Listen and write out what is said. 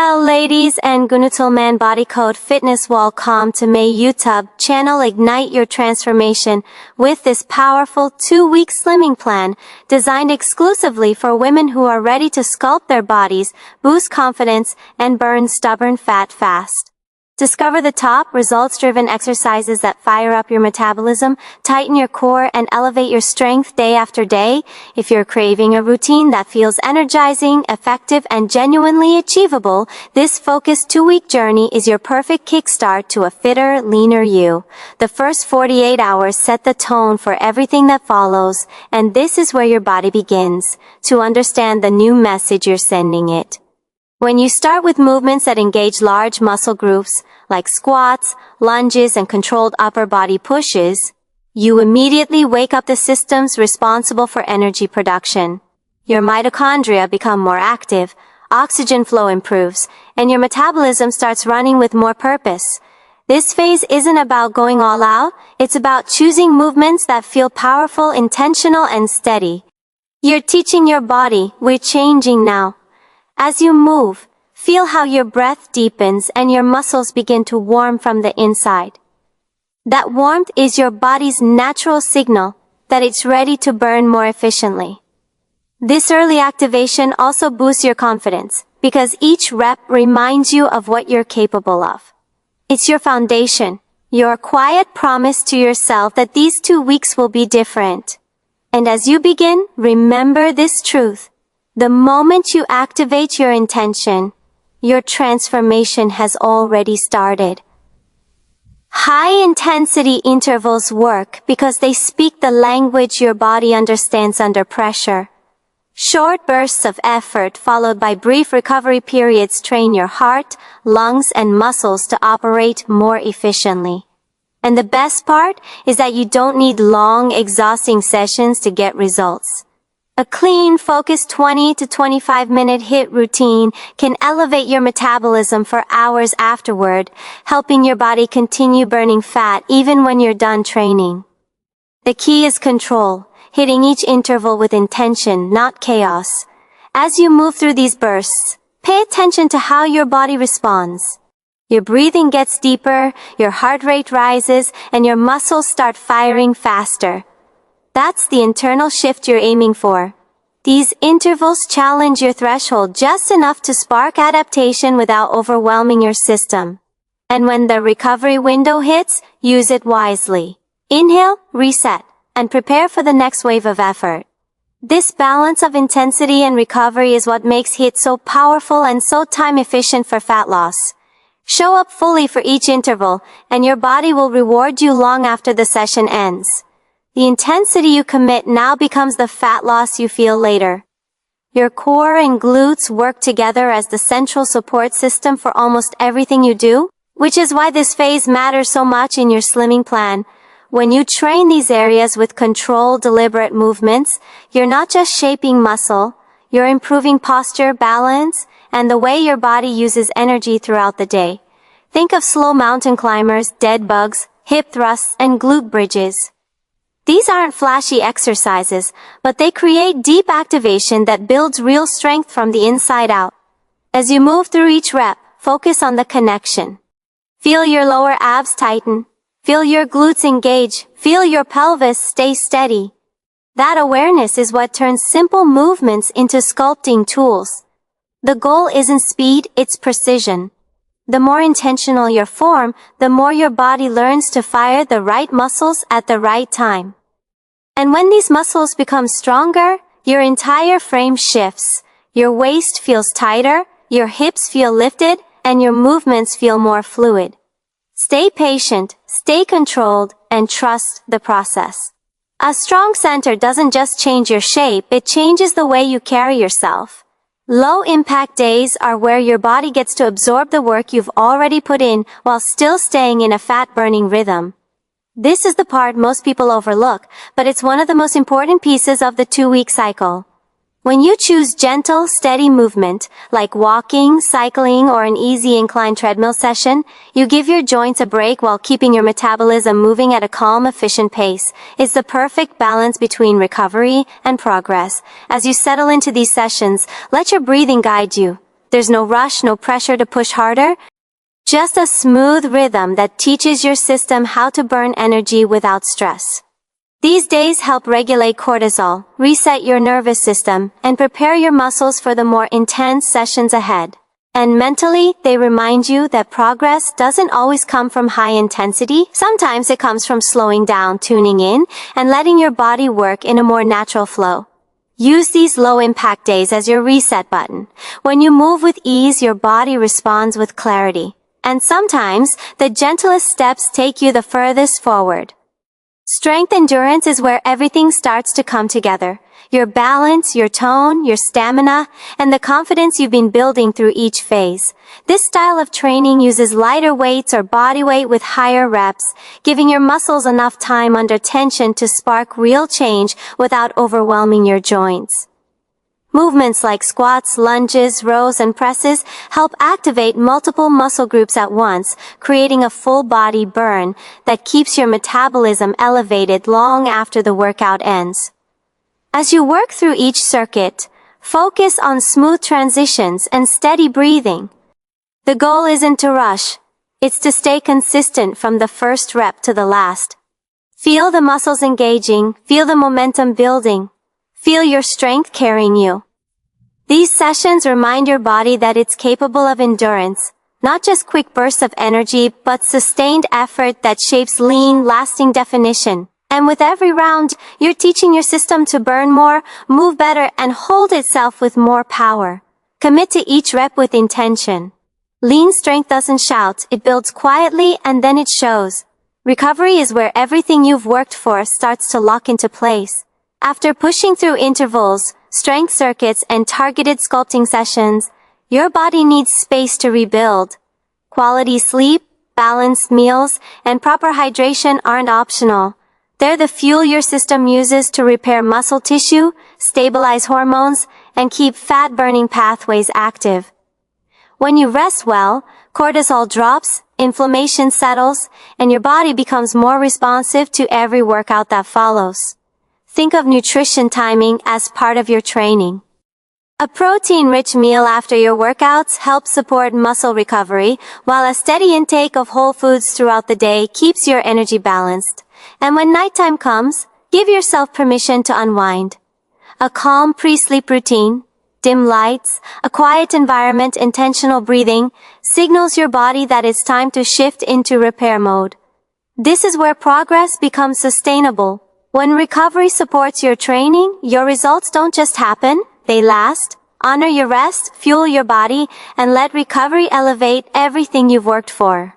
Hello ladies and gentlemen, body code fitness, welcome to my YouTube channel. Ignite your transformation with this powerful 2-week slimming plan designed exclusively for women who are ready to sculpt their bodies, boost confidence, and burn stubborn fat fast. Discover the top results-driven exercises that fire up your metabolism, tighten your core, and elevate your strength day after day. If you're craving a routine that feels energizing, effective, and genuinely achievable, this focused 2-week journey is your perfect kickstart to a fitter, leaner you. The first 48 hours set the tone for everything that follows, and this is where your body begins to understand the new message you're sending it. When you start with movements that engage large muscle groups, like squats, lunges, and controlled upper body pushes, you immediately wake up the systems responsible for energy production. Your mitochondria become more active, oxygen flow improves, and your metabolism starts running with more purpose. This phase isn't about going all out, it's about choosing movements that feel powerful, intentional, and steady. You're teaching your body, we're changing now. As you move, feel how your breath deepens and your muscles begin to warm from the inside. That warmth is your body's natural signal that it's ready to burn more efficiently. This early activation also boosts your confidence because each rep reminds you of what you're capable of. It's your foundation, your quiet promise to yourself that these 2 weeks will be different. And as you begin, remember this truth. The moment you activate your intention, your transformation has already started. High-intensity intervals work because they speak the language your body understands under pressure. Short bursts of effort followed by brief recovery periods train your heart, lungs, and muscles to operate more efficiently. And the best part is that you don't need long, exhausting sessions to get results. A clean, focused 20 to 25-minute HIIT routine can elevate your metabolism for hours afterward, helping your body continue burning fat even when you're done training. The key is control, hitting each interval with intention, not chaos. As you move through these bursts, pay attention to how your body responds. Your breathing gets deeper, your heart rate rises, and your muscles start firing faster. That's the internal shift you're aiming for. These intervals challenge your threshold just enough to spark adaptation without overwhelming your system. And when the recovery window hits, use it wisely. Inhale, reset, and prepare for the next wave of effort. This balance of intensity and recovery is what makes HIIT so powerful and so time-efficient for fat loss. Show up fully for each interval, and your body will reward you long after the session ends. The intensity you commit now becomes the fat loss you feel later. Your core and glutes work together as the central support system for almost everything you do, which is why this phase matters so much in your slimming plan. When you train these areas with controlled, deliberate movements, you're not just shaping muscle, you're improving posture, balance, and the way your body uses energy throughout the day. Think of slow mountain climbers, dead bugs, hip thrusts, and glute bridges. These aren't flashy exercises, but they create deep activation that builds real strength from the inside out. As you move through each rep, focus on the connection. Feel your lower abs tighten. Feel your glutes engage. Feel your pelvis stay steady. That awareness is what turns simple movements into sculpting tools. The goal isn't speed, it's precision. The more intentional your form, the more your body learns to fire the right muscles at the right time. And when these muscles become stronger, your entire frame shifts. Your waist feels tighter, your hips feel lifted, and your movements feel more fluid. Stay patient, stay controlled, and trust the process. A strong center doesn't just change your shape, it changes the way you carry yourself. Low-impact days are where your body gets to absorb the work you've already put in while still staying in a fat-burning rhythm. This is the part most people overlook, but it's one of the most important pieces of the 2-week cycle. When you choose gentle, steady movement, like walking, cycling, or an easy incline treadmill session, you give your joints a break while keeping your metabolism moving at a calm, efficient pace. It's the perfect balance between recovery and progress. As you settle into these sessions, let your breathing guide you. There's no rush, no pressure to push harder. Just a smooth rhythm that teaches your system how to burn energy without stress. These days help regulate cortisol, reset your nervous system, and prepare your muscles for the more intense sessions ahead. And mentally, they remind you that progress doesn't always come from high intensity. Sometimes it comes from slowing down, tuning in, and letting your body work in a more natural flow. Use these low-impact days as your reset button. When you move with ease, your body responds with clarity. And sometimes, the gentlest steps take you the furthest forward. Strength endurance is where everything starts to come together. Your balance, your tone, your stamina, and the confidence you've been building through each phase. This style of training uses lighter weights or body weight with higher reps, giving your muscles enough time under tension to spark real change without overwhelming your joints. Movements like squats, lunges, rows, and presses help activate multiple muscle groups at once, creating a full-body burn that keeps your metabolism elevated long after the workout ends. As you work through each circuit, focus on smooth transitions and steady breathing. The goal isn't to rush, it's to stay consistent from the first rep to the last. Feel the muscles engaging, feel the momentum building. Feel your strength carrying you. These sessions remind your body that it's capable of endurance, not just quick bursts of energy, but sustained effort that shapes lean, lasting definition. And with every round, you're teaching your system to burn more, move better, and hold itself with more power. Commit to each rep with intention. Lean strength doesn't shout, it builds quietly and then it shows. Recovery is where everything you've worked for starts to lock into place. After pushing through intervals, strength circuits, and targeted sculpting sessions, your body needs space to rebuild. Quality sleep, balanced meals, and proper hydration aren't optional. They're the fuel your system uses to repair muscle tissue, stabilize hormones, and keep fat-burning pathways active. When you rest well, cortisol drops, inflammation settles, and your body becomes more responsive to every workout that follows. Think of nutrition timing as part of your training. A protein-rich meal after your workouts helps support muscle recovery, while a steady intake of whole foods throughout the day keeps your energy balanced. And when nighttime comes, give yourself permission to unwind. A calm pre-sleep routine, dim lights, a quiet environment, intentional breathing, signals your body that it's time to shift into repair mode. This is where progress becomes sustainable. When recovery supports your training, your results don't just happen, they last. Honor your rest, fuel your body, and let recovery elevate everything you've worked for.